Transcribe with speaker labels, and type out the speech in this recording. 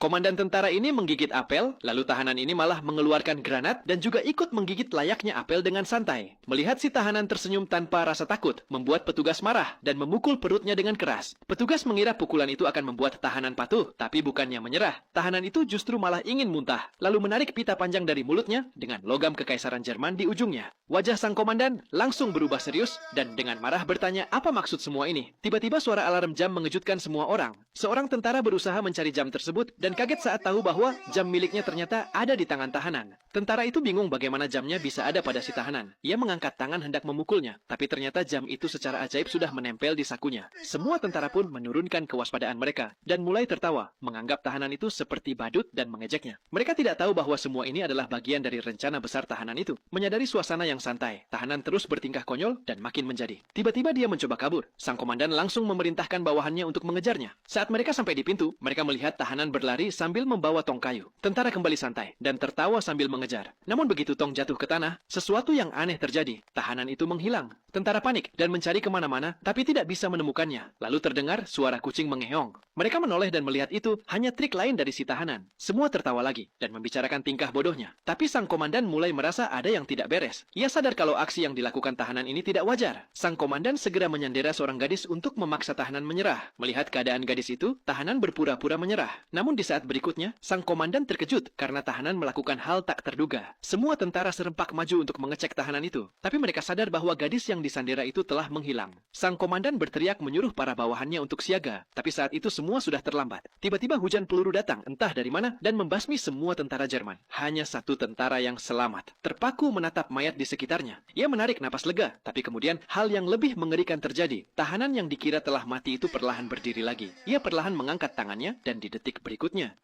Speaker 1: Komandan tentara ini menggigit apel, lalu tahanan ini malah mengeluarkan granat dan juga ikut menggigit layaknya apel dengan santai. Melihat si tahanan tersenyum tanpa rasa takut, membuat petugas marah dan memukul perutnya dengan keras. Petugas mengira pukulan itu akan membuat tahanan patuh, tapi bukannya menyerah. Tahanan itu justru malah ingin muntah, lalu menarik pita panjang dari mulutnya dengan logam kekaisaran Jerman di ujungnya. Wajah sang komandan langsung berubah serius dan dengan marah bertanya apa maksud semua ini. Tiba-tiba suara alarm jam mengejutkan semua orang. Seorang tentara berusaha mencari jam tersebut dan kaget saat tahu bahwa jam miliknya ternyata ada di tangan tahanan. Tentara itu bingung bagaimana jamnya bisa ada pada si tahanan. Ia mengangkat tangan hendak memukulnya, tapi ternyata jam itu secara ajaib sudah menempel di sakunya. Semua tentara pun menurunkan kewaspadaan mereka dan mulai tertawa, menganggap tahanan itu seperti badut dan mengejeknya. Mereka tidak tahu bahwa semua ini adalah bagian dari rencana besar tahanan itu. Menyadari suasana yang santai, tahanan terus bertingkah konyol dan makin menjadi. Tiba-tiba dia mencoba kabur. Sang komandan langsung memerintahkan bawahannya untuk mengejarnya. Saat mereka sampai di pintu, mereka melihat tahanan berlari sambil membawa tong kayu. Tentara kembali santai dan tertawa sambil mengejar. Namun begitu tong jatuh ke tanah, sesuatu yang aneh terjadi. Tahanan itu menghilang. Tentara panik dan mencari kemana-mana, tapi tidak bisa menemukannya. Lalu terdengar suara kucing mengeong. Mereka menoleh dan melihat itu hanya trik lain dari si tahanan. Semua tertawa lagi dan membicarakan tingkah bodohnya. Tapi sang komandan mulai merasa ada yang tidak beres. Ia sadar kalau aksi yang dilakukan tahanan ini tidak wajar. Sang komandan segera menyandera seorang gadis untuk memaksa tahanan menyerah. Melihat keadaan gadis itu, tahanan berpura-pura menyerah. Namun di saat berikutnya, sang komandan terkejut karena tahanan melakukan hal tak terduga. Semua tentara serempak maju untuk mengecek tahanan itu. Tapi mereka sadar bahwa gadis yang disandera itu telah menghilang. Sang komandan berteriak menyuruh para bawahannya untuk siaga. Tapi saat itu semua sudah terlambat. Tiba-tiba hujan peluru datang entah dari mana dan membasmi semua tentara Jerman. Hanya satu tentara yang selamat. Terpaku menatap mayat di sekitarnya. Ia menarik napas lega. Tapi kemudian hal yang lebih mengerikan terjadi. Tahanan yang dikira telah mati itu perlahan berdiri lagi. Ia perlahan mengangkat tangannya dan di detik berikutnya